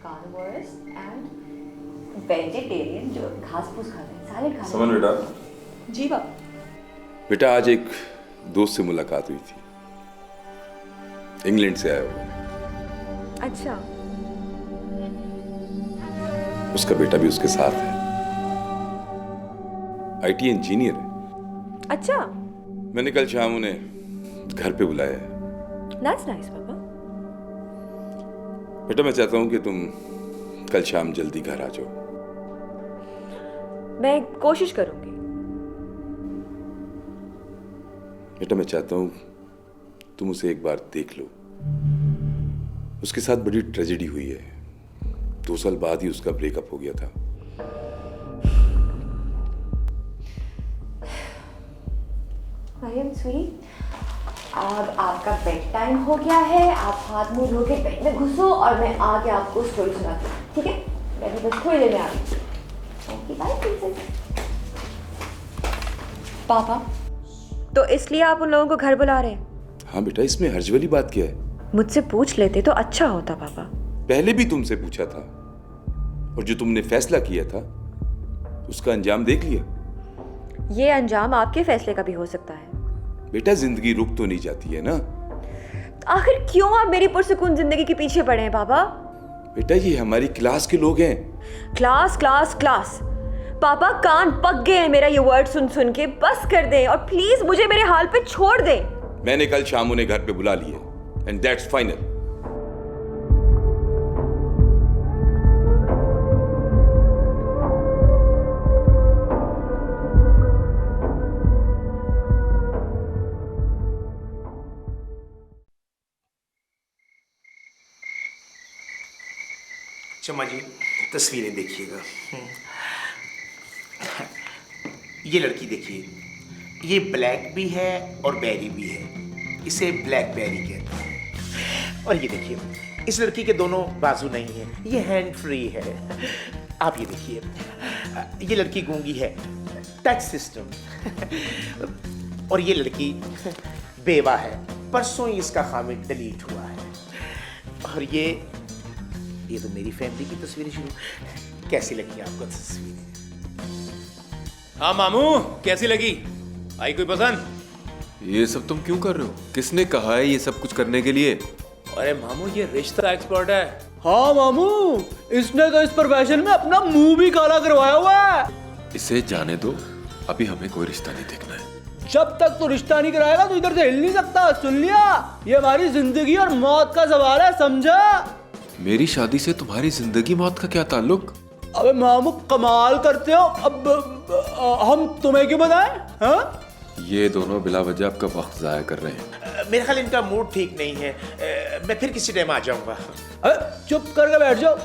carnivorous and vegetarian जो घास फूस खाते हैं, सैलेड खाते हैं। समन बेटा। जी बाप। बेटा आज एक दोस्त से मुलाकात हुई थी, इंग्लैंड से आया हुआ। अच्छा। उसका बेटा भी उसके साथ है, आईटी इंजीनियर है। अच्छा। मैंने कल शाम उन्हें घर पे बुलाया है। That's nice, पापा। बेटा मैं चाहता हूँ कि तुम कल शाम जल्दी घर आ जाओ। मैं कोशिश करूंगी। बेटा मैं चाहता हूँ तुम उसे एक बार देख लो। उसके साथ बड़ी ट्रेजेडी हुई है, 2 साल बाद ही उसका ब्रेकअप हो गया था। मरियम स्वीटी, अब आपका बेड टाइम हो गया है। आप हाथ मुंह धो के बेड में घुसो और मैं आके आपको स्टोरी सुनाती हूँ, ठीक है? मैं भी बस थोड़ी देर में आ रही हूँ। Okay bye princess. पापा, तो इसलिए आप उन लोगों को घर बुला रहे हैं? हाँ बेटा, इसमें हर्ज वाली बात क्या है? मुझसे पूछ लेते तो अच्छा होता पापा। पहले भी तुमसे पूछा था और जो तुमने फैसला किया था उसका अंजाम देख लिया। ये अंजाम आपके फैसले का भी हो सकता है। बेटा जिंदगी रुक तो नहीं जाती है ना। आखिर क्यों आप मेरी पुरसुकून जिंदगी के पीछे पड़े हैं पापा? बेटा ये हमारी क्लास के लोग हैं। Class class class. पापा कान पक गए हैं मेरा ये वर्ड सुन सुन के। बस कर दें और प्लीज मुझे मेरे हाल पे छोड़ दें। मैंने कल शाम उन्हें घर पे बुला लिया एंड दैट्स फाइनल। चम्मा जी तस्वीरें देखिएगा। ये लड़की देखिए, ये ब्लैक भी है और बेरी भी है, इसे ब्लैक बेरी कहते हैं। और ये देखिए, इस लड़की के दोनों बाजू नहीं है, ये हैंड फ्री है। आप ये देखिए, ये लड़की गूंगी है, टच सिस्टम। और ये लड़की बेवा है, परसों ही इसका खामिद डिलीट हुआ है। और ये तो मेरी फैमिली की तस्वीरें शुरू। कैसी लगी आपको तस्वीरें? हाँ मामू, कैसी लगी? आई कोई पसंद? ये सब तुम क्यों कर रहे हो? किसने कहा है ये सब कुछ करने के लिए? अरे मामू ये रिश्ता एक्सपर्ट है। हाँ मामू, इसने तो इस प्रोफेशन में अपना मुंह भी काला करवाया हुआ है। इसे जाने दो, अभी हमें कोई रिश्ता नहीं देखना है। जब तक तो रिश्ता नहीं कराएगा तो इधर से हिल नहीं सकता, सुन लिया? ये हमारी जिंदगी और मौत का सवाल है, समझा? मेरी शादी से तुम्हारी जिंदगी मौत का क्या ताल्लुक? अबे मामू कमाल करते हो। अब हम तुम्हें क्यों बताएं? हाँ? ये दोनों बिला वजह आपका वक्त जाया कर रहे हैं। मेरे ख्याल इनका मूड ठीक नहीं है। मैं फिर किसी टाइम आ जाऊंगा। अबे चुप करके बैठ जाओ,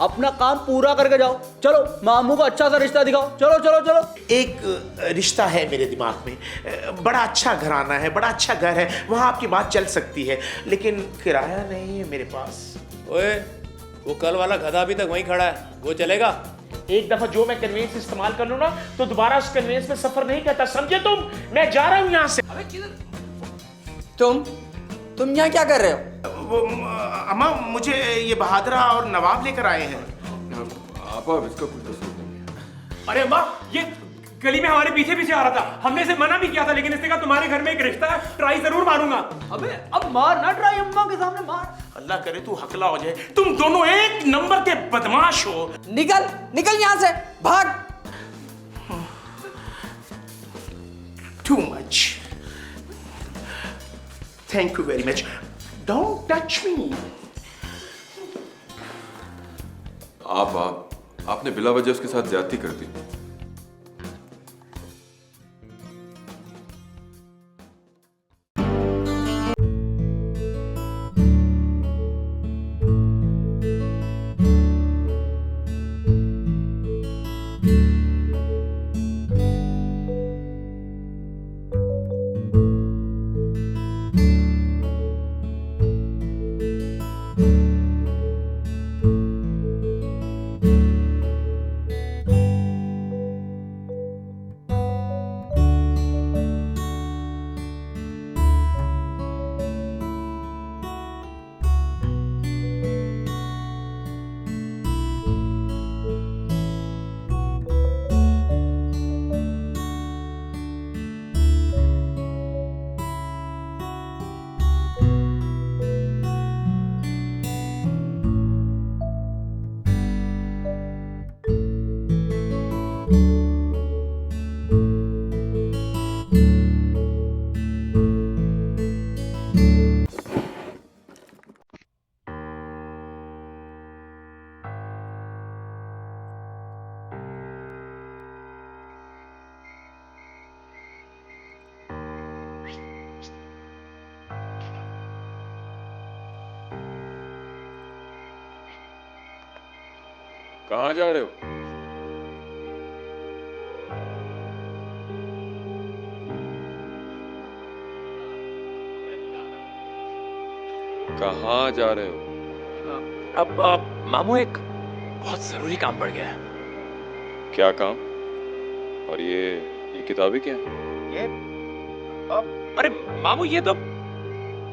अपना काम पूरा करके जाओ। चलो मामू को अच्छा सा रिश्ता दिखाओ। चलो चलो चलो। एक रिश्ता है मेरे दिमाग में, बड़ा अच्छा घराना है, बड़ा अच्छा घर है, वहाँ आपकी बात चल सकती है, लेकिन किराया नहीं है मेरे पास। ओए, वो कल वाला गधा अभी तक वहीं खड़ा है, वो चलेगा? एक दफा जो मैं कन्वेंस इस्तेमाल कर लूं ना तो दोबारा उस कन्वेंस में सफर नहीं करता, समझे तुम? मैं जा रहा हूं यहाँ से। अबे किधर? तुम यहाँ क्या कर रहे हो? अम्मा मुझे ये बहादुरा और नवाब लेकर आए हैं। आपा अब इसका कोई कसूर नहीं है। अरे माँ, ये गली में हमारे पीछे पीछे आ रहा था। हमने इसे मना भी किया था, लेकिन इसने कहा तुम्हारे घर में एक रिश्ता है, ट्राई जरूर मारूंगा। अबे अब मार ना ट्राई, अम्मा के सामने मार। अल्लाह करे तू हकला हो जाए। तुम दोनों एक नंबर के बदमाश हो। निकल निकल यहाँ से, भाग। Too much. Thank you very much. Don't touch me. आपने बिला वजह उसके साथ ज्यादती कर दी। कहाँ जा रहे हो? कहाँ जा रहे हो? अब मामू एक बहुत जरूरी काम पड़ गया है। क्या काम? और ये किताबें क्या है? ये अरे मामू, ये तो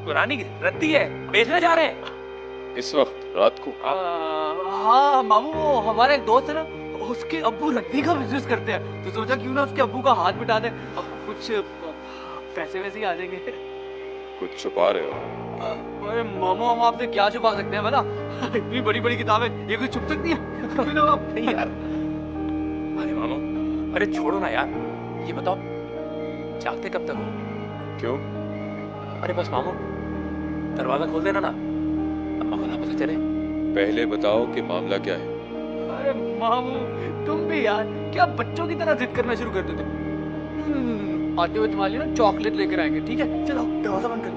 पुरानी रद्दी है, बेचने जा रहे हैं इस वक्त रात को? हाँ मामू, वो हमारा एक दोस्त है ना, उसके अब्बू रद्दी का बिजनेस करते हैं, तो सोचा क्यों ना उसके अब्बू का हाथ बिठा दे, अब कुछ पैसे वैसे ही आ जाएंगे। कुछ छुपा रहे हो? अरे मामू, हम आपसे क्या छुपा सकते हैं भला? इतनी बड़ी बड़ी किताबें, ये कुछ छुप सकती है? नहीं यार। अरे मामू, अरे छोड़ो ना यार, ये बताओ जागते कब तक हो? क्यों? अरे बस मामू, दरवाजा खोल देना ना, अम्मा को ना पता चले। पहले बताओ कि मामला क्या है। अरे मामू, तुम भी यार क्या बच्चों की तरह जिद करना शुरू कर देते। आते हुए तुम्हारे लिए ना चॉकलेट लेकर आएंगे, ठीक है? चलो दरवाजा बंद कर।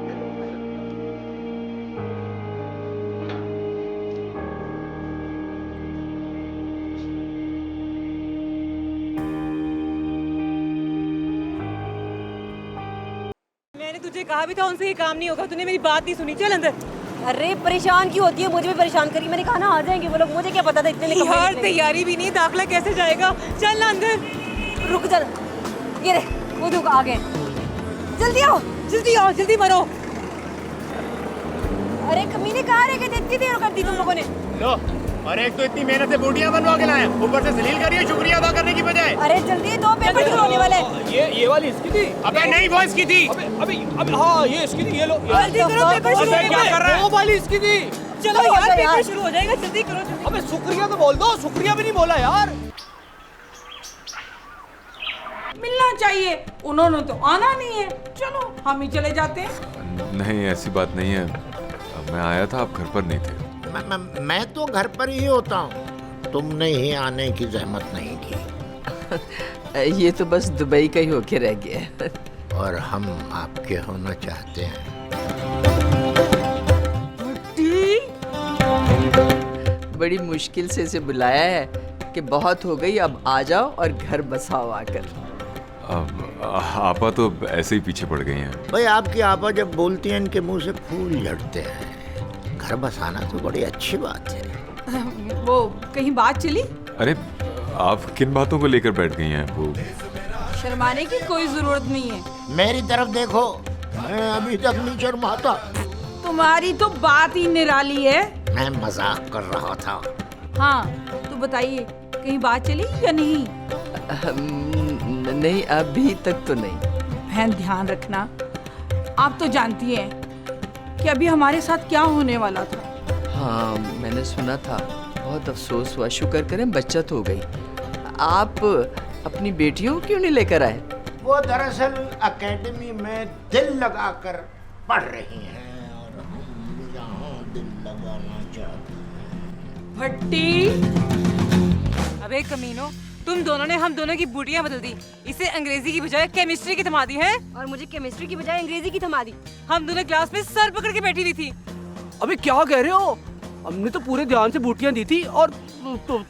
मैंने तुझे कहा भी था उनसे ये काम नहीं होगा, तूने मेरी बात नहीं सुनी। चल अंदर। अरे परेशान क्यों होती है? मुझे भी परेशान करी। मैंने कहा ना आ जाएंगे वो लोग, मुझे क्या पता था इतने में कपड़े यार निकलेंगे। तैयारी भी नहीं, दाखला कैसे जाएगा? चल ना अंदर। रुक चल, ये रे वो देखो आ गए। जल्दी आओ, जल्दी आओ, जल्दी मरो। अरे कमीने कहाँ रह गए थे? इतनी देर कर दी तुम लोगों ने। लो, अरे एक तो इतनी मेहनत से बूटियां बनवा के लाए, ऊपर से जलील करिए शुक्रिया अदा करने की बजाय। अरे जल्दी, 2 पेपर शुरू होने वाले हैं। ये वाली इसकी थी। अबे नहीं, वो इसकी थी। अबे हाँ, ये इसकी थी, ये लो। जल्दी करो, पेपर शुरू अबे क्या कर रहा है? वो वाली इसकी थी। चलो यार, पेपर शुरू हो जाएगा, जल्दी करो जल्दी। अबे शुक्रिया तो बोल दो, शुक्रिया भी नहीं बोला यार। मिलना चाहिए, उन्होंने तो आना नहीं है। चलो हम ही चले जाते हैं। नहीं, ऐसी बात नहीं है। मैं आया था, आप घर पर नहीं थे। मैं तो घर पर ही होता हूँ। तुमने ही आने की जहमत नहीं की। ये तो बस दुबई का ही होके रह गया है। और हम आपके होना चाहते हैं। बड़ी मुश्किल से इसे बुलाया है कि बहुत हो गई, अब आ जाओ और घर बसाओ आकर। अब आपा तो ऐसे ही पीछे पड़ गई हैं। भाई आपकी आपा जब बोलती हैं इनके मुंह से फूल झड़ते हैं। घर बसाना तो बड़ी अच्छी बात है। वो कहीं बात चली? अरे आप किन बातों को लेकर बैठ गई हैं? वो शर्माने की कोई जरूरत नहीं है। मेरी तरफ देखो, मैं अभी तक नहीं शर्माता। तुम्हारी तो बात ही निराली है। मैं मजाक कर रहा था। हाँ, तो बताइए, कहीं बात चली या नहीं? नहीं, अभी तक तो नहीं। बहन ध्यान रखना, आप तो जानती हैं कि अभी हमारे साथ क्या होने वाला था। हाँ, मैंने सुना था, बहुत अफसोस हुआ। शुक्र करें बचत हो गई। आप अपनी बेटियों को क्यों नहीं लेकर आए? वो दरअसल एकेडमी में दिल लगाकर पढ़ रही हैं और हम यहाँ दिल लगाना चाहते हैं। भट्टी, अबे कमीनो, तुम दोनों ने हम दोनों की बूटियां बदल दी। इसे अंग्रेजी की बजाय केमिस्ट्री की थमा दी है और मुझे केमिस्ट्री की बजाय अंग्रेजी की थमा दी। हम दोनों क्लास में सर पकड़ के बैठी हुई थी। अबे क्या कह रहे हो? हमने तो पूरे ध्यान से बूटियां दी थी और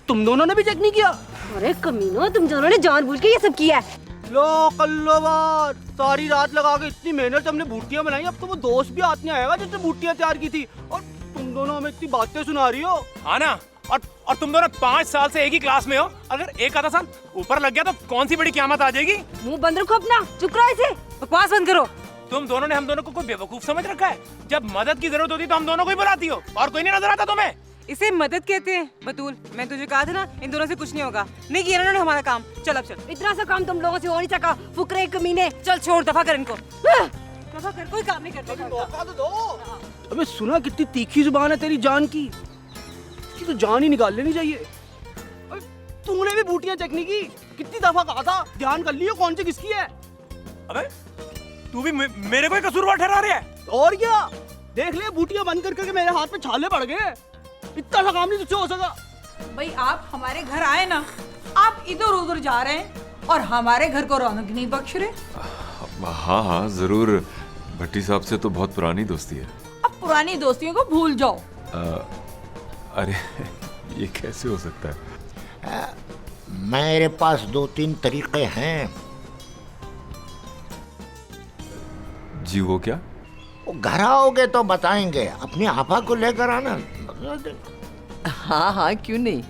तुम दोनों ने भी चेक नहीं किया। अरे कमीनो, तुम दोनों ने जानबूझ के ये सब किया है। लो कल्लोबार, सारी रात लगा के इतनी मेहनत से हमने बूटियां बनाई, अब तो वो दोस्त भी हाथ नहीं आएगा जिसने बूटियां तैयार की थी, और तुम दोनों हमें इतनी बातें सुना रही हो। हाँ ना, और तुम दोनों 5 साल से एक ही क्लास में हो। अगर एक आधा साल ऊपर लग गया तो कौन सी बड़ी क़यामत आ जाएगी। मुंह बंद रखो अपना, चुप रहो, इसे बकवास बंद करो। तुम दोनों ने हम दोनों को कोई बेवकूफ समझ रखा है? जब मदद की जरूरत होती तो हम दोनों को ही बुलाती हो, और कोई नहीं नजर आता तुम्हें। इसे मदद कहते हैं। बतूल, मैं तुझे कहा था ना, इन दोनों से कुछ नहीं होगा। नहीं किया इन्होंने हमारा काम। चल अब चल। इतना सा काम तुम लोगों से हो नहीं सका, फुकरे कमीने। चल छोड़, दफा कर इनको। दफा कर, कोई काम नहीं करते। मौका तो दो। अबे सुना, कितनी तीखी जुबान है तेरी जान की, इसकी तो जान ही निकाल लेनी चाहिए। तूने भी बूटियां चेक नहीं की? कितनी दफा कहा था, ध्यान कर लियो कौन सी किसकी है। अबे तू भी मेरे को ही कसूरवार ठहरा रहा है। और क्या, देख ले, बूटियां बंद कर करके मेरे हाथ में छाले पड़ गए। इतना सा काम नहीं तुझसे हो सका। भाई आप हमारे घर आए ना, आप इधर उधर जा रहे हैं और हमारे घर को रौनक नहीं बख्श रहे। हाँ हाँ जरूर, भट्टी साहब से तो बहुत पुरानी दोस्ती है। अब पुरानी दोस्तियों को भूल जाओ। अरे ये कैसे हो सकता है? मेरे पास 2-3 तरीके हैं। जी वो क्या? वो घर आओगे तो बताएंगे। अपनी आपा को लेकर आना। हाँ हाँ, क्यों नहीं,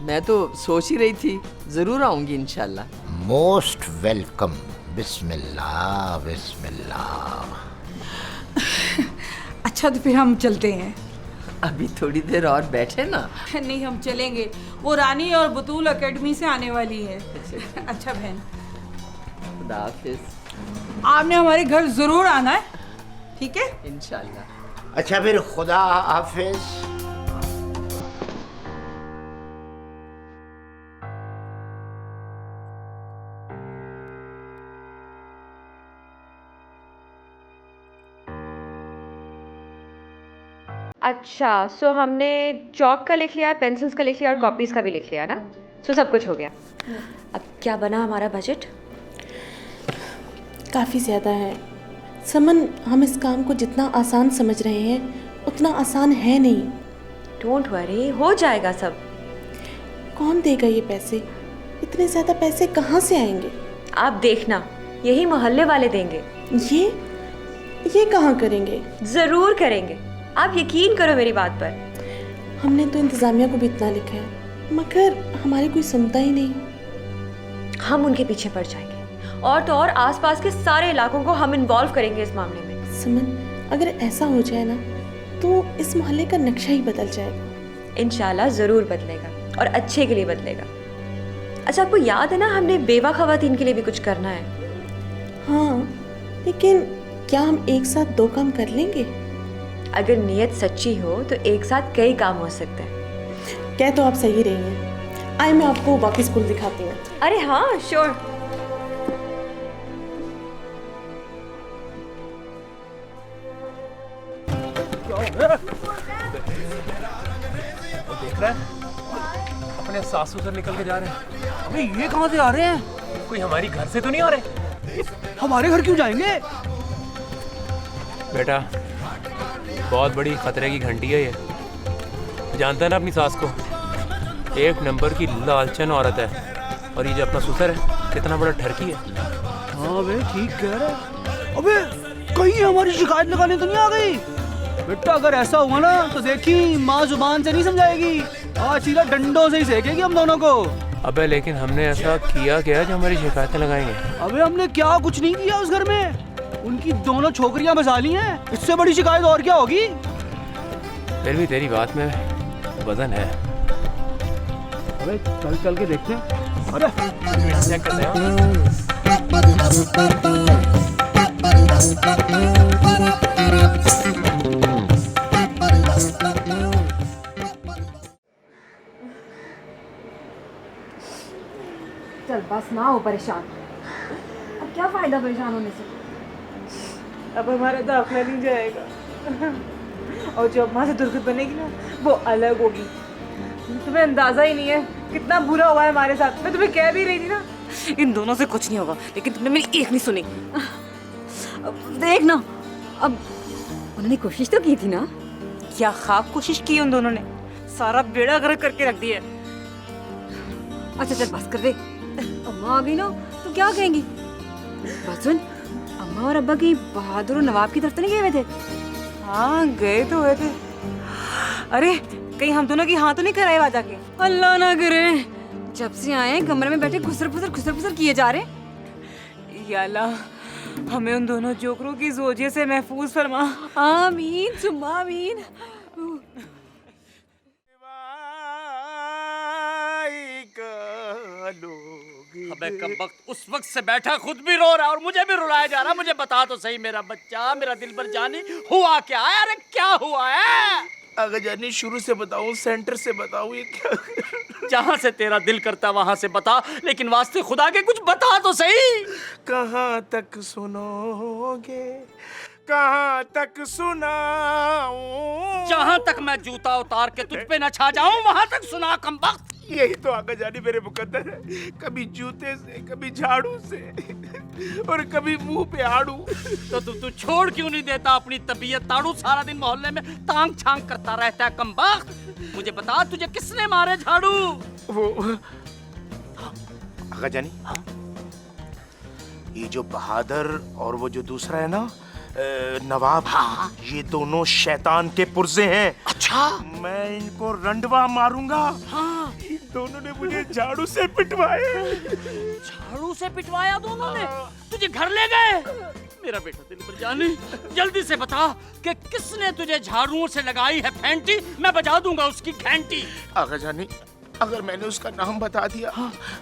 मैं तो सोच ही रही थी, जरूर आऊंगी इंशाल्लाह। Most welcome. बिस्मिल्लाह बिस्मिल्लाह। अच्छा तो फिर हम चलते हैं। अभी थोड़ी देर और बैठे ना। नहीं, हम चलेंगे, वो रानी और बतूल एकेडमी से आने वाली है। अच्छा बहन, खुदा हाफिज। आपने हमारे घर जरूर आना है, ठीक है? इंशाल्लाह। अच्छा फिर खुदा हाफिज। अच्छा, सो हमने चौक का लिख लिया, पेंसिल्स का लिख लिया और कॉपीज़ का भी लिख लिया ना। सो सब कुछ हो गया। अब क्या बना हमारा बजट? काफ़ी ज़्यादा है समन। हम इस काम को जितना आसान समझ रहे हैं उतना आसान है नहीं। डोंट वरी, हो जाएगा सब। कौन देगा ये पैसे? इतने ज़्यादा पैसे कहाँ से आएंगे? आप देखना, यही मोहल्ले वाले देंगे। ये कहाँ करेंगे? ज़रूर करेंगे, आप यकीन करो मेरी बात पर। हमने तो इंतज़ामिया को भी इतना लिखा है, मगर हमारी कोई सुनता ही नहीं। हम उनके पीछे पड़ जाएंगे, और तो और आसपास के सारे इलाकों को हम इन्वॉल्व करेंगे इस मामले में। समन, अगर ऐसा हो जाए ना तो इस मोहल्ले का नक्शा ही बदल जाएगा। इंशाल्लाह ज़रूर बदलेगा, और अच्छे के लिए बदलेगा। अच्छा, आपको याद है ना, हमने बेवा खवातीन के लिए भी कुछ करना है। हाँ, लेकिन क्या हम एक साथ 2 काम कर लेंगे? अगर नीयत सच्ची हो तो एक साथ कई काम हो सकते हैं। क्या तो आप सही रही हैं। आइए मैं आपको बाकी स्कूल दिखाती हूँ। अरे हाँ, श्योर। देख रहा है, अपने सासू से निकल के जा रहे हैं। अबे ये कहाँ से आ रहे हैं? कोई हमारी घर से तो नहीं आ रहे? हमारे घर क्यों जाएंगे? बेटा, बहुत बड़ी खतरे की घंटी है ये। जानता है ना अपनी सास को, 1 नंबर की लालचन औरत है। और ये जो अपना ससुर है, कितना बड़ा ठरकी है। हाँ बे, ठीक कह रहे। अबे कहीं हमारी शिकायत लगाने तो नहीं आ गई? बेटा अगर ऐसा हुआ ना तो देखी, माँ जुबान से नहीं समझाएगी, आज सीधा डंडों से ही सेकेगी हम दोनों को। अबे लेकिन हमने ऐसा किया क्या जो हमारी शिकायतें लगाएंगे? अबे हमने क्या कुछ नहीं किया उस घर में। उनकी दोनों छोकरियां बसा ली हैं, इससे बड़ी शिकायत और क्या होगी? फिर भी तेरी बात में वजन है। अबे चल चल के देखते हैं। अरे चेक करते हैं। चल बस ना हो परेशान, अब क्या फायदा परेशान होने से। अब हमारा दाखिला नहीं जाएगा और जो अम्मा से दुर्गत बनेगी ना वो अलग होगी। तुम्हें अंदाजा ही नहीं है कितना बुरा हुआ है हमारे साथ। मैं तुम्हें कह भी रही थी ना इन दोनों से कुछ नहीं होगा, लेकिन तुमने मेरी एक नहीं सुनी। अब देख ना, अब उन्होंने कोशिश तो की थी ना। क्या खाक कोशिश की उन दोनों ने, सारा बेड़ा गर्क करके रख दिया। अच्छा चल बस कर दे, अम्मा आ गई ना तो क्या कहेंगी। बस सुन, अम्मा और अब्बा की बहादुर और नवाब की तरफ तो नहीं गए हुए थे? हाँ गए तो हुए थे। अरे कहीं हम दोनों की हाथ तो नहीं कराए वहां जाके? अल्लाह ना करे, जब से आए हैं कमरे में बैठे खुसर खुसर किए जा रहे। या अल्लाह, हमें उन दोनों जोकरों की जोजिए से महफूज फरमा। आमीन सुम्मा आमीन। अबे कब वक्त उस वक्त से बैठा खुद भी रो रहा है और मुझे भी रुलाया जा रहा है। मुझे बता तो सही मेरा बच्चा, मेरा दिल पर जानी, हुआ क्या है? अरे क्या हुआ है? अगर जानी शुरू से बताऊं, सेंटर से बताऊं, ये क्या? जहाँ से तेरा दिल करता वहां से बता, लेकिन वास्ते खुदा के कुछ बता तो सही। कहाँ तक सुनोगे, कहाँ तक सुनाऊं? जहाँ तक मैं जूता उतार के तुझ पे न छा जाऊं वहां तक सुना कमबख्त। यही तो आगे जानी मेरे मुकद्दर है, कभी जूते से, कभी झाड़ू से और कभी मुंह पे आड़ू। तो तू छोड़ क्यों नहीं देता अपनी तबीयत ताड़ू? सारा दिन मोहल्ले में तांग छांग करता रहता है कमबख्त। मुझे बता तुझे किसने मारे झाड़ू? वो आगे जानी, ये जो बहादुर और वो जो दूसरा है ना नवाब, हाँ? ये दोनों शैतान के पुर्जे हैं। अच्छा, मैं इनको रंडवा मारूंगा। हाँ? इन दोनों ने मुझे झाड़ू से पिटवाए। झाड़ू से पिटवाया दोनों ने? तुझे घर ले गए? मेरा बेटा दिल पर जानी, जल्दी से बता कि किसने तुझे झाड़ुओं से लगाई है फेंटी? मैं बजा दूंगा उसकी घंटी। आगा जानी, अगर मैंने उसका नाम बता दिया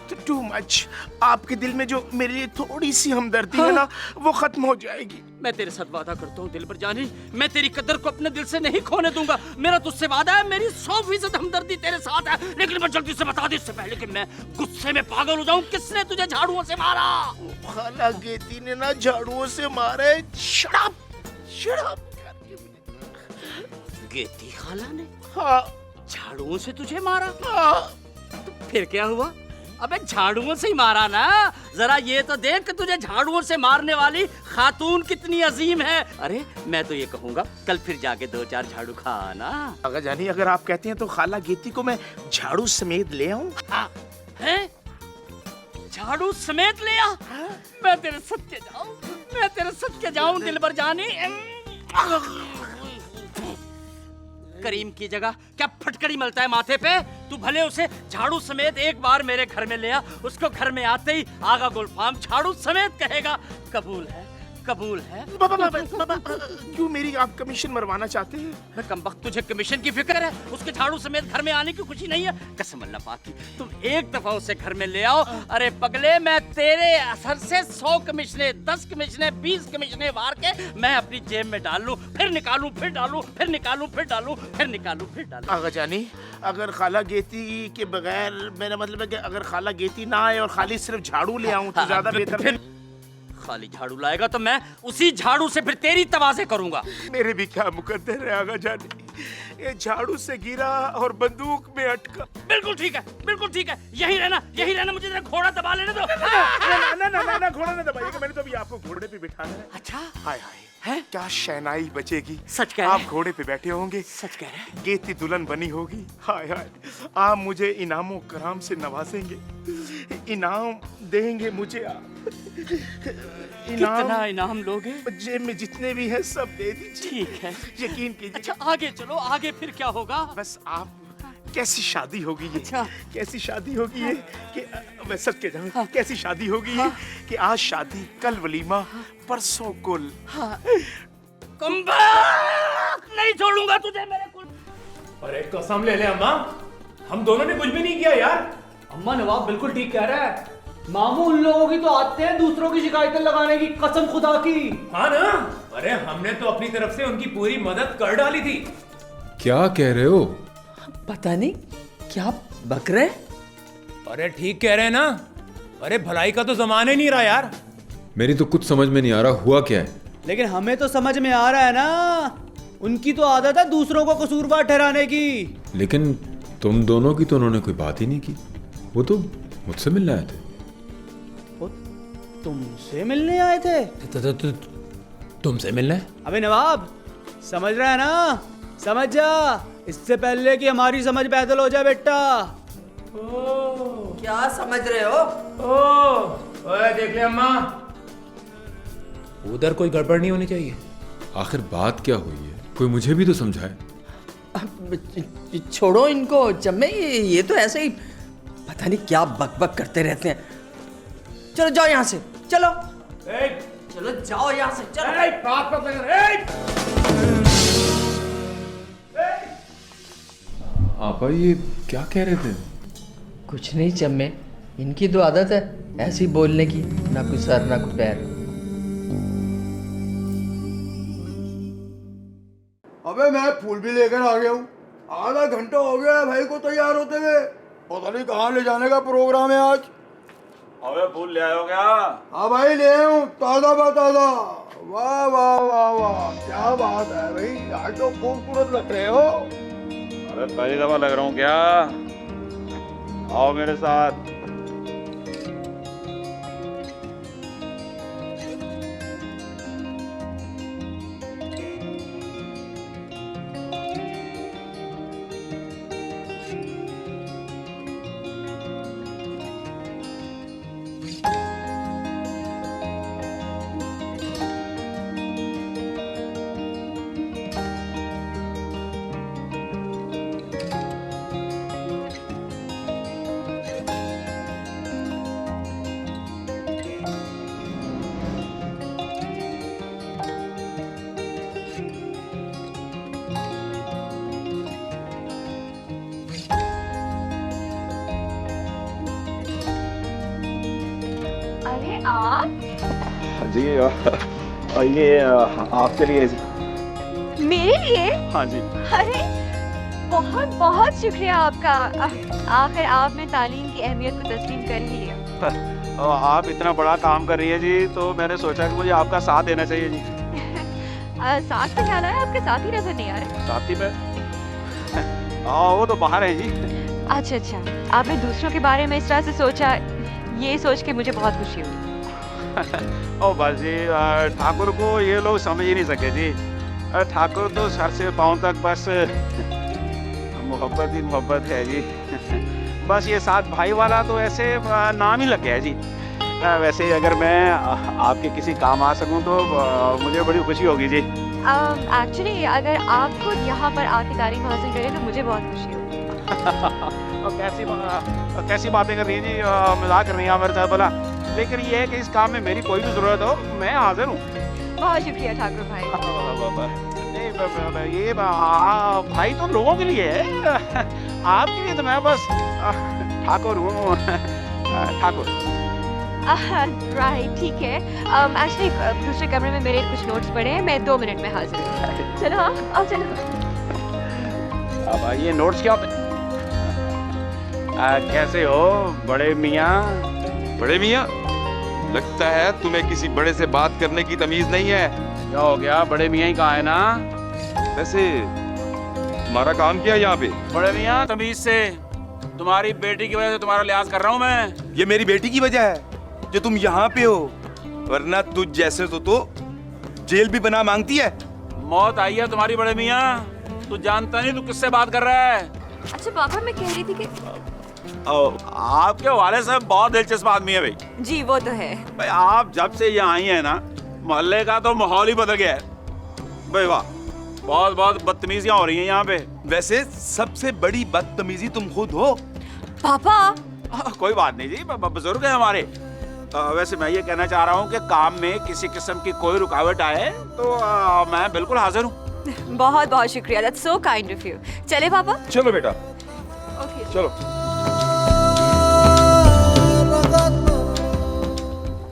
तो टू मच। आपके दिल में जो मेरे लिए थोड़ी सी हमदर्दी है ना, वो खत्म हो जाएगी। मैं तेरे साथ वादा करता हूँ दिल पर जानी, मैं तेरी कदर को अपने दिल से नहीं खोने दूंगा। मेरा तुझसे वादा है, मेरी 100% हमदर्दी तेरे साथ है। लेकिन मैं जल्दी से बता दे, इससे पहले कि मैं गुस्से में पागल हो जाऊं, किसने तुझे झाड़ुओं से मारा? खाला गेती ने ना झाड़ुओं से मारे। शराब गेती खाला ने? हाँ। झाड़ुओं से तुझे मारा? हाँ। तो फिर क्या हुआ? अबे झाड़ुओं से ही मारा ना? जरा ये तो देख कि तुझे झाड़ुओं से मारने वाली खातून कितनी अजीम है। अरे मैं तो ये कहूँगा कल फिर जाके 2-4 झाड़ू खा आना। अगर जानी, अगर आप कहते हैं तो खाला गेती को मैं झाड़ू समेत ले आऊं? हैं? झाड़ू समेत ले आ? मैं तेरे सदके जाऊं, मैं तेरे सदके जाऊं दिल भर जानी। करीम की जगह क्या फटकड़ी मलता है माथे पे? तू भले उसे झाड़ू समेत एक बार मेरे घर में ले आ, उसको घर में आते ही आगा गुलफाम झाड़ू समेत कहेगा। कबूल है, कबूल है। बाबा क्यों मेरी आप कमीशन मरवाना चाहते हैं? मैं कमबख्त, तुझे कमीशन की फिक्र है, उसके झाड़ू समेत घर में आने की खुशी नहीं है? कसम अल्लाह पाक की, तुम एक दफा उसे घर में ले आओ। अरे पगले, मैं तेरे असर से 100 कमीशने, 10 कमीशने, 20 कमीशने वार के मैं अपनी जेब में डाल लूं, फिर निकालूं, फिर डालूं, फिर निकालूं, फिर डालूं, फिर निकालूं, फिर डालूं। आगा जानी, अगर खाला गेती के बगैर, मेरा मतलब है कि अगर खाला गेती ना आए और खाली सिर्फ झाड़ू ले आऊं तो ज्यादा बेहतर है। खाली झाड़ू लाएगा तो मैं उसी झाड़ू से फिर तेरी तवाज़े करूंगा। मेरे भी क्या मुकद्दर है आगा जानी, ये झाड़ू से गिरा और बंदूक में अटका। बिल्कुल ठीक है, बिल्कुल ठीक है, यही रहना, यही रहना। मुझे तेरा घोड़ा दबा लेने दो। ना घोड़ा ना दबाइएगा, मैंने तो अभी आपको घोड़े पे बिठाना है। अच्छा, हाय हाय है? क्या शहनाई बचेगी। सच कह रहे? आप घोड़े पे बैठे होंगे, सच कह रहे? गेती दुल्हन बनी होगी। हाय हाय, आप मुझे इनामों कराम से नवाजेंगे, इनाम देंगे मुझे आप। कितना इनाम लोगे? जेब में जितने भी हैं सब दे दीजिए। ठीक है, यकीन कीजिए। अच्छा आगे चलो, आगे फिर क्या होगा? बस आप, कैसी शादी होगी ये? अच्छा। कैसी शादी होगी ये कि मैं सच के जाऊं, कैसी शादी होगी ये कि आज शादी, कल वलीमा, परसों कुल। नहीं छोड़ूंगा तुझे मेरे कुल। अरे कसम ले ले अम्मा, हम दोनों ने कुछ भी नहीं किया यार। अम्मा नवाब बिल्कुल ठीक कह रहा है। मामू उन लोगों की तो आते हैं दूसरों की शिकायतें लगाने की, कसम खुदा की। हाँ ना, अरे हमने तो अपनी तरफ से उनकी पूरी मदद कर डाली थी। क्या कह रहे हो? पता नहीं क्या बक रहे। अरे ठीक कह रहे हैं ना। अरे भलाई का तो जमाना ही नहीं रहा यार। मेरी तो कुछ समझ में नहीं आ रहा हुआ क्या है। लेकिन हमें तो समझ में आ रहा है ना, उनकी तो आदत है दूसरों को कसूरवार ठहराने की। लेकिन तुम दोनों की तो उन्होंने कोई बात ही नहीं की। वो तो मुझसे मिलने आए थे। वो तुमसे मिलने आए थे? तुमसे मिलने? अबे नवाब समझ रहा है ना, समझ जा, इससे पहले कि हमारी समझ पैदल हो जाए बेटा। क्या समझ रहे हो? ओए देख ले अम्मा, उधर कोई गड़बड़ नहीं होनी चाहिए। आखिर बात क्या हुई है, कोई मुझे भी तो समझाए। छोड़ो इनको चम्मे, ये तो ऐसे ही पता नहीं क्या बकबक करते रहते हैं। चलो जाओ यहाँ से, चलो चलो जाओ यहाँ से, चलो। आपा ये क्या कह रहे थे? कुछ नहीं चम्मे, इनकी तो आदत है ऐसे ही बोलने की, ना कोई सर ना कोई पैर। अबे मैं फूल भी लेकर आ गया हूँ। आधा घंटा हो गया है भाई को तैयार होते हुए। पता नहीं कहाँ ले जाने का प्रोग्राम है आज। अबे फूल ले आयो क्या? हाँ भाई ले आऊँ, ताज़ा ताज़ा। वाह वाह वाह वाह, क्या बात है भाई, आज तो खूबसूरत लग रहे हो। अरे पहली दफा लग रहा हूँ क्या? आओ मेरे साथ। जी ये आपके लिए जी। मेरे लिए? हाँ जी। अरे बहुत बहुत शुक्रिया आपका। आखिर आपने तालीम की अहमियत को तस्लीम कर ही लिया। आप इतना बड़ा काम कर रही है जी, तो मैंने सोचा कि मुझे आपका साथ देना चाहिए जी। साथ से ख्याल आया, आपके साथ ही नजर नहीं आ रहे। साथी में वो तो बाहर है जी। अच्छा अच्छा, आपने दूसरों के बारे में इस तरह से सोचा, ये सोच के मुझे बहुत खुशी हुई। ओ बस जी, ठाकुर को ये लोग समझ ही नहीं सके जी। ठाकुर तो सर से पांव तक बस मोहब्बत ही मोहब्बत है जी। बस ये साथ भाई वाला तो ऐसे नाम ही लग गया है जी। वैसे अगर मैं आपके किसी काम आ सकूं तो मुझे बड़ी खुशी होगी जी। एक्चुअली अगर आप खुद यहाँ पर आके तालीम हासिल करें तो मुझे बहुत खुशी होगी। कैसी बातें कर रही हैं जी, मजाक कर रही हैं हमारे साथ भला। लेकिन ये है कि इस काम में मेरी कोई भी जरूरत हो मैं हाजिर हूँ। बहुत शुक्रिया ठाकुर भाई। नहीं ये भाई तो लोगों के लिए है, आपके लिए तो मैं बस ठाकुर हूँ। ठाकुर राइट, ठीक है। एक्चुअली दूसरे कमरे में मेरे कुछ नोट्स पड़े हैं, मैं 2 मिनट में हाजिर हूँ। चलो आओ चलो। अब ये नोट्स क्या होते? कैसे हो बड़े मियाँ? बड़े मियाँ, लगता है तुम्हें किसी बड़े से बात करने की तमीज नहीं है। क्या हो गया, बड़े मियाँ ही कहा है ना। वैसे तुम्हारा काम क्या है यहाँ पे? बड़े मियाँ तमीज से, तुम्हारी बेटी की वजह से तुम्हारा लिहाज कर रहा हूँ मैं। ये मेरी बेटी की वजह है जो तुम यहाँ पे हो, वरना तुझ जैसे तो जेल भी बना मांगती है। मौत आई है तुम्हारी बड़े मियाँ, तू जानता नहीं तू किससे बात कर रहा है। अच्छा पापा, मैं कह रही थी कि आपके वाले साहब बहुत दिलचस्प आदमी है भाई। जी वो तो है भाई। आप जब से यहाँ आई हैं ना, मोहल्ले का तो माहौल ही बदल गया है भाई। वाह, बहुत बहुत बदतमीजियां हो रही हैं यहाँ पे। वैसे सबसे बड़ी बदतमीजी तुम खुद हो पापा। कोई बात नहीं जी, बुजुर्ग है हमारे। वैसे मैं ये कहना चाह रहा हूँ कि काम में किसी किस्म की कोई रुकावट आए तो मैं बिल्कुल हाजिर हूँ। बहुत बहुत शुक्रिया, that's so kind of you. चले पापा। चलो बेटा। ओके। चलो।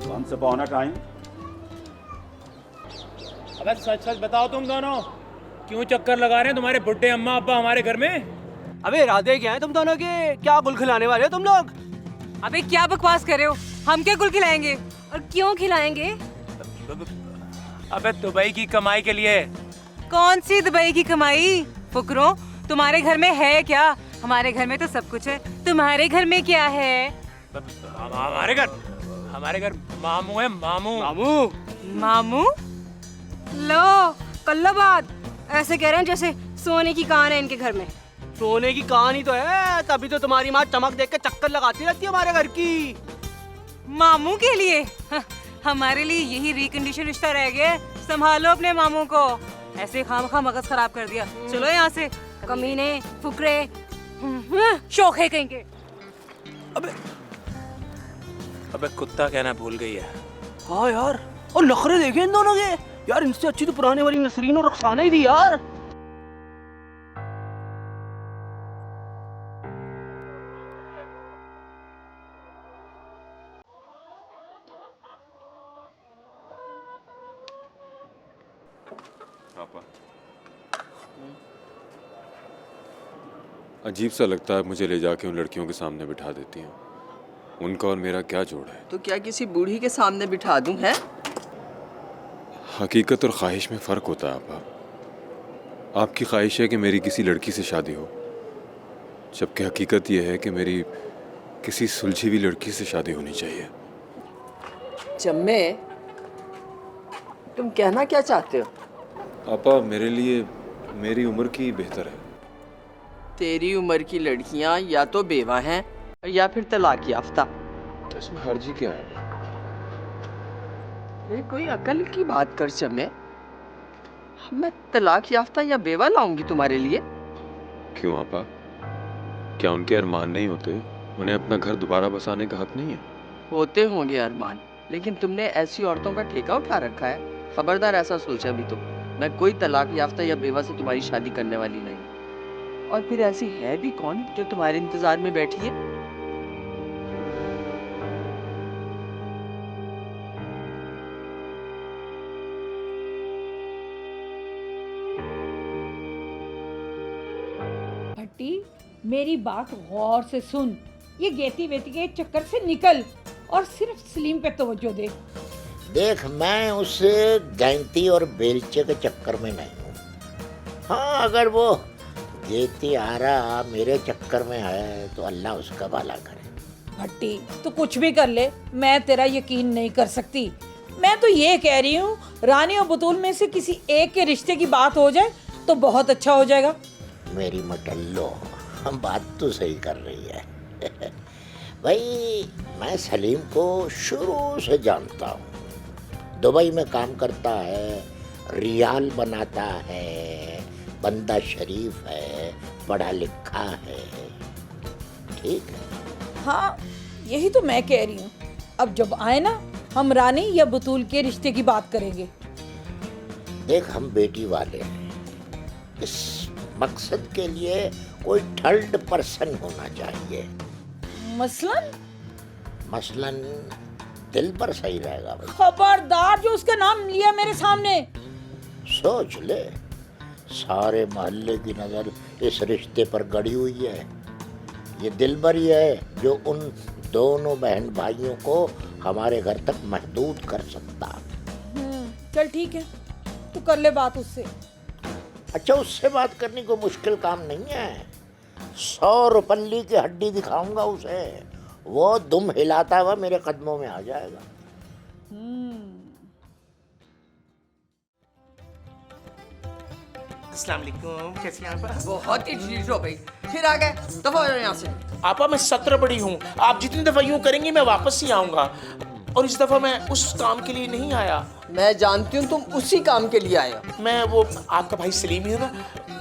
Once upon a time, अबे सच सच बताओ तुम दोनों, क्यों चक्कर लगा रहे हैं तुम्हारे बुड्ढे अम्मा अब्बा हमारे घर में? अबे इरादे क्या है तुम दोनों के? क्या गुल खिलाने वाले हो तुम लोग? अबे क्या बकवास कर रहे हो? हम क्या गुल खिलाएंगे और क्यों खिलाएंगे? अबे दुबई की कमाई के लिए। कौन सी दुबई की कमाई? फुकरो, तुम्हारे घर में है क्या? हमारे घर में तो सब कुछ है। तुम्हारे घर में क्या है? हमारे घर मामू है, मामू। मामू? लो कल्ला बात ऐसे कह रहे हैं जैसे सोने की कान है इनके घर में। सोने की कहानी तो है, तभी तो तुम्हारी माँ चमक देख के चक्कर लगाती रहती है हमारे घर की। मामू के लिए? हमारे लिए यही रिकंडीशन रिश्ता रह गया है। संभालो अपने मामू को, ऐसे खामखा मगज खराब कर दिया। चलो यहाँ से, कमीने, फुकरे, शोखे कहीं के। अबे कुत्ता कहना भूल गई है। हाँ यार, और नखरे देखे इन दोनों के। यार इनसे अच्छी तो पुराने वाली नसरीन और रक्साना ही थी यार। अजीब सा लगता है मुझे ले जाके उन लड़कियों के सामने बिठा देती हैं। उनका और मेरा क्या जोड़ है? तो क्या किसी बूढ़ी के सामने बिठा दूं? है हकीकत और ख्वाहिश में फ़र्क होता है आपा। आपकी ख्वाहिश है कि मेरी किसी लड़की से शादी हो, जबकि हकीकत यह है कि मेरी किसी सुलझी हुई लड़की से शादी होनी चाहिए। जम्मे, तुम कहना क्या चाहते हो? आपा मेरे लिए मेरी उम्र की बेहतर है। तेरी उम्र की लड़कियां या तो बेवा हैं या फिर तलाक याफ्ता। तो इसमें हर्जी क्या है? ये कोई अकल की बात कर जम्मे। मैं तलाक याफ्ता या बेवा लाऊंगी तुम्हारे लिए? क्यों आपा? क्या उनके अरमान नहीं होते? उन्हें अपना घर दोबारा बसाने का हक नहीं है? होते होंगे अरमान, लेकिन तुमने ऐसी औरतों का ठेका उठा रखा है। खबरदार ऐसा सोचा भी तो। मैं कोई तलाक याफ्ता या बेवा से तुम्हारी शादी करने वाली नहीं। और फिर ऐसी है भी कौन जो तुम्हारे इंतजार में बैठी है? भट्टी, मेरी बात गौर से सुन। ये गेती वेती के चक्कर से निकल और सिर्फ सलीम पे तवज्जो दे। देख, मैं उस गैंती और बेलचे के चक्कर में नहीं हूँ। हाँ, अगर वो गेती आ रहा मेरे चक्कर में है तो अल्लाह उसका भला करे। भट्टी, तू कुछ भी कर ले, मैं तेरा यकीन नहीं कर सकती। मैं तो ये कह रही हूँ, रानी और बतूल में से किसी एक के रिश्ते की बात हो जाए तो बहुत अच्छा हो जाएगा। मेरी मटल्लो, हम बात तो सही कर रही है। भाई, मैं सलीम को शुरू से जानता हूँ। दुबई में काम करता है, रियाल बनाता है, बंदा शरीफ है, पढ़ा लिखा है। ठीक है? हाँ, यही तो मैं कह रही हूँ। अब जब आए ना, हम रानी या बतूल के रिश्ते की बात करेंगे। देख, हम बेटी वाले हैं। इस मकसद के लिए कोई थर्ड पर्सन होना चाहिए। मसलन दिल पर सही रहेगा भाई। खबरदार जो उसका नाम लिया मेरे सामने। सोच ले, सारे मोहल्ले की नजर इस रिश्ते पर गड़ी हुई है। ये दिलबर ही है जो उन दोनों बहन भाइयों को हमारे घर तक महदूद कर सकता। चल ठीक है, तू कर ले बात उससे। अच्छा, उससे बात करने को मुश्किल काम नहीं है। 100 रुपल्ली की हड्डी दिखाऊंगा उसे, वो दुम हिलाता हुआ मेरे कदमों में आ जाएगा। अस्सलाम वालेकुम, कैसी हैं आप? बहुत ही ठीक हो भाई, फिर आ गए। दफा हो जाओ यहाँ से। आपा, मैं 17 बड़ी हूँ। आप जितनी दफा यूँ करेंगी मैं वापस ही आऊँगा। और इस दफा मैं उस काम के लिए नहीं आया। मैं जानती हूँ तुम उसी काम के लिए आए हो। मैं वो आपका भाई सलीम है ना,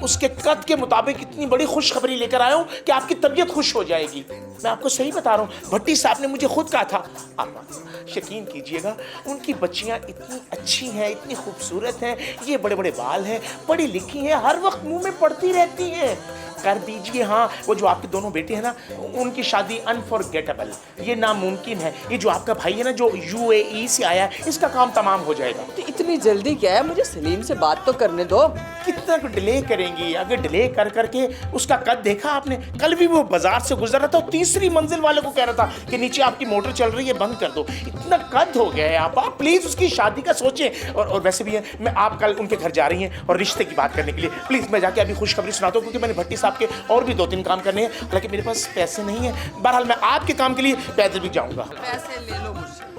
उसके कद के मुताबिक इतनी बड़ी खुशखबरी लेकर आया हूँ कि आपकी तबीयत खुश हो जाएगी। मैं आपको सही बता रहा हूँ, भट्टी साहब ने मुझे खुद कहा था। आप यकीन कीजिएगा, उनकी बच्चियाँ इतनी अच्छी हैं, इतनी खूबसूरत हैं, ये बड़े बड़े बाल हैं, पढ़ी लिखी हैं, हर वक्त मुंह में पढ़ती रहती हैं। कर दीजिए। हाँ, वो जो आपके दोनों बेटे हैं ना, उनकी शादी अनफॉरगेटेबल, ये नामुमकिन है। ये जो आपका भाई है ना, जो UAE से आया है, इसका काम तमाम हो जाएगा। तो इतनी जल्दी क्या है, मुझे सलीम से बात तो करने दो। कितना डिले करेंगी? अगर डिले कर करके उसका कद देखा आपने? कल भी वो बाजार से गुजर रहा था, तीसरी मंजिल वाले को कह रहा था कि नीचे आपकी मोटर चल रही है, बंद कर दो। इतना कद हो गया है। आप प्लीज उसकी शादी का सोचें। और वैसे भी है, मैं आप कल उनके घर जा रही हैं और रिश्ते की बात करने के लिए, प्लीज मैं जाके अभी खुशखबरी सुनाता हूँ, क्योंकि मैंने भट्टी साहब के और भी 2-3 काम करने हैं। हालांकि मेरे पास पैसे नहीं है। बहरहाल मैं आपके काम के लिए पैदल भी जाऊंगा। पैसे ले लो मुझसे।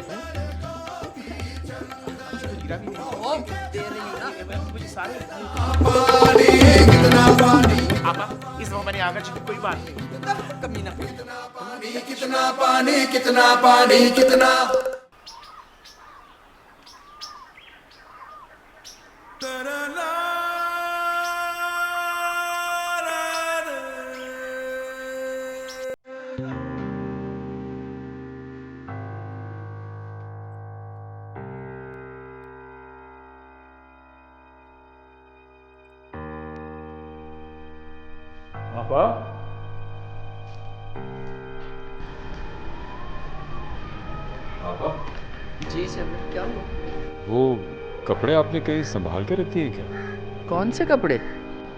आपा, इस दफा मैंने आकर चुकी, कोई बात नहीं। कमीना। कितना पानी, कितना पानी, कितना। आपा, आपा, जी सर, क्या हुआ? वो कपड़े आपने कहीं संभाल के रखी है क्या? कौन से कपड़े?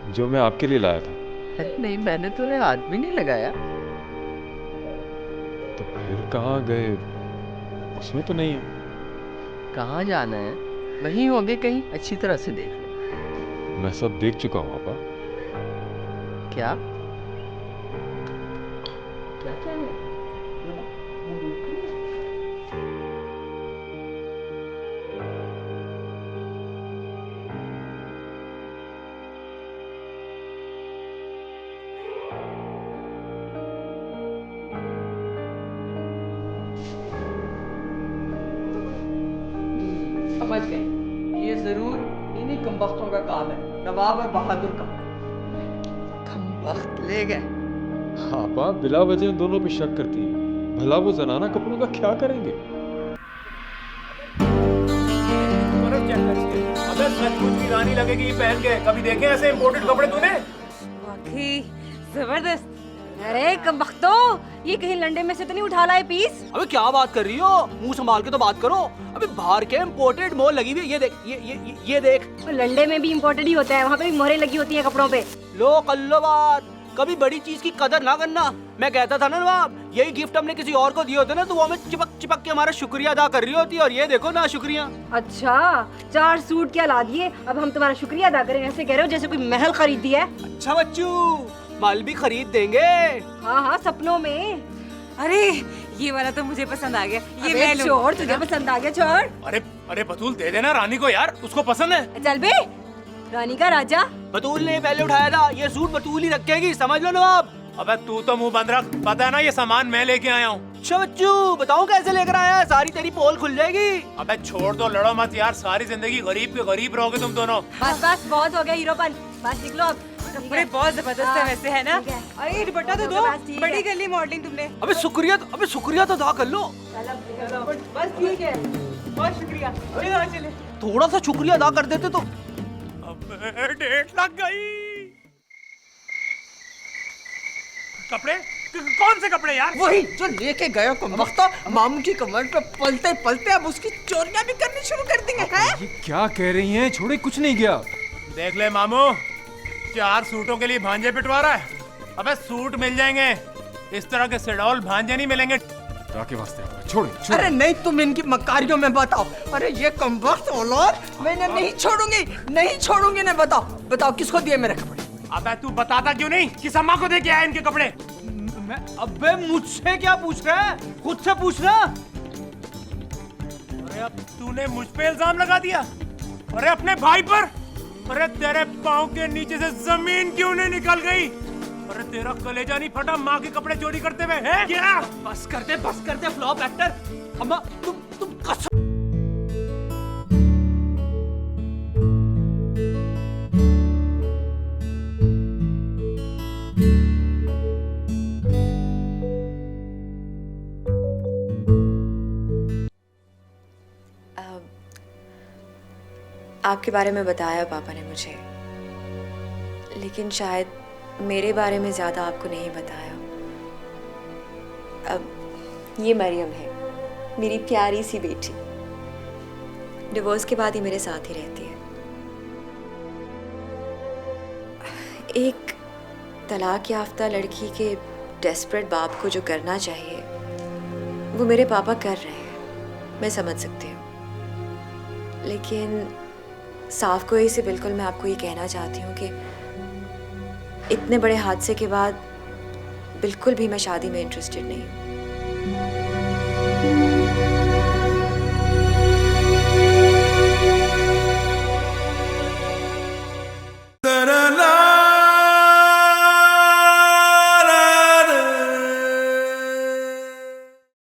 जो मैं आपके लिए लाया था। अरे नहीं, मैंने तो हाथ भी नहीं लगाया। तो फिर कहाँ गए? उसमें तो नहीं है। कहाँ जाना है? वहीं होंगे कहीं, अच्छी तरह से देख लो। मैं सब देख चुका हूँ आपा। क्या? क्या चाहिए? समझ गए, ये जरूर इन्हीं कमबख्तों का काम है, नवाब और बहादुर का। कमबख्त ले गए। आपा बिला वजह उन दोनों पे शक करती है। भला वो जनाना कपड़ों का क्या करेंगे? अबे सचमुच की रानी लगेगी पहन के। कभी देखे ऐसे इंपोर्टेड कपड़े तूने? वाकई जबरदस्त। अरे कमबख्तो, ये कहीं लंडे में से तो नहीं उठा लाए पीस? अबे क्या बात कर रही हो? मुंह संभाल के तो बात करो। अबे बाहर के इम्पोर्टेड मोल लगी हुई है, ये देख, ये देख। लंडे में भी इम्पोर्टेड ही होता है, वहाँ पे भी मोहरें लगी होती है कपड़ों पे। लो कल्लो बात, कभी बड़ी चीज की कदर ना करना। मैं कहता था ना नवाब, यही गिफ्ट हमने किसी और को दिए होते ना, तो वो हमें चिपक चिपक के हमारा शुक्रिया अदा कर रही होती। और ये देखो ना, शुक्रिया। अच्छा, 4 सूट क्या ला दिए, अब हम तुम्हारा शुक्रिया अदा करें? ऐसे कह रहे हो जैसे कोई महल खरीद दिया है। अच्छा बच्चू, माल भी खरीद देंगे। हाँ हाँ, सपनों में। अरे ये वाला तो मुझे पसंद आ गया, ये अबे मैं लूंगी। छोड़, तुझे पसंद आ गया, छोड़। अरे बतूल दे देना रानी को यार, उसको पसंद है। चल बे, रानी का राजा। बतूल ने पहले उठाया था, ये सूट बतूल ही रखेगी, समझ लो नवाब। अबे तू तो मुंह बंद रख, पता है ना ये सामान मैं लेके आया हूँ। अच्छा बच्चू, बताऊं कैसे लेकर आया है? सारी तेरी पोल खुल जाएगी। अबे छोड़ दो, लड़ो मत यार, सारी जिंदगी गरीब के गरीब रहोगे तुम दोनों। बस बस, बहुत हो गया हीरोपन, बस निकलो अब। कपड़े बहुत जबरदस्त है वैसे, है ना? अरे दुपट्टा तो दो, बड़ी कर ली मॉडलिंग तुमने। अबे शुक्रिया तो अदा कर लो। बस ठीक है, बहुत शुक्रिया। चले थोड़ा सा शुक्रिया अदा कर देते तो। अबे डेट लग गई। कपड़े? कौन से कपड़े यार? वही जो लेके गए कमबख्ता, मामू की कमर पे पलते पलते अब उसकी चोरियां भी करनी शुरू कर देंगे। हैं? ये क्या कह रही हैं? छोड़े, कुछ नहीं गया। देख ले मामू, 4 सूटों के लिए भांजे पिटवा रहा है। अबे सूट मिल जाएंगे, इस तरह के सिडौल भांजे नहीं मिलेंगे। के वास्ते छोड़े। अरे नहीं, तुम इनकी मक्कारियों में बताओ। अरे ये कमबख्त औलाद, मैंने नहीं छोड़ूंगी ने। बताओ किसको दिए मेरे कपड़े? अबे तू बताता क्यों नहीं किस अम्मा को दे के आया इनके कपड़े? अबे मुझसे क्या पूछ रहा है? खुद से पूछना। अरे अब तूने मुझ पे इल्जाम लगा दिया। अरे अपने भाई पर। अरे तेरे पाँव के नीचे से जमीन क्यों नहीं निकल गई? अरे तेरा कलेजा नहीं फटा माँ के कपड़े चोरी करते हुए? है क्या? बस करते फ्लॉप एक्टर। अम्मा तुम कसम। आपके बारे में बताया पापा ने मुझे, लेकिन शायद मेरे बारे में ज़्यादा आपको नहीं बताया। अब ये मरियम है, मेरी प्यारी सी बेटी। डिवोर्स के बाद ही मेरे साथ ही रहती है। एक तलाक याफ्ता लड़की के डेस्परेट बाप को जो करना चाहिए वो मेरे पापा कर रहे हैं, मैं समझ सकती हूँ। लेकिन साफ गोई से बिल्कुल मैं आपको ये कहना चाहती हूँ कि इतने बड़े हादसे के बाद बिल्कुल भी मैं शादी में इंटरेस्टेड नहीं हूँ।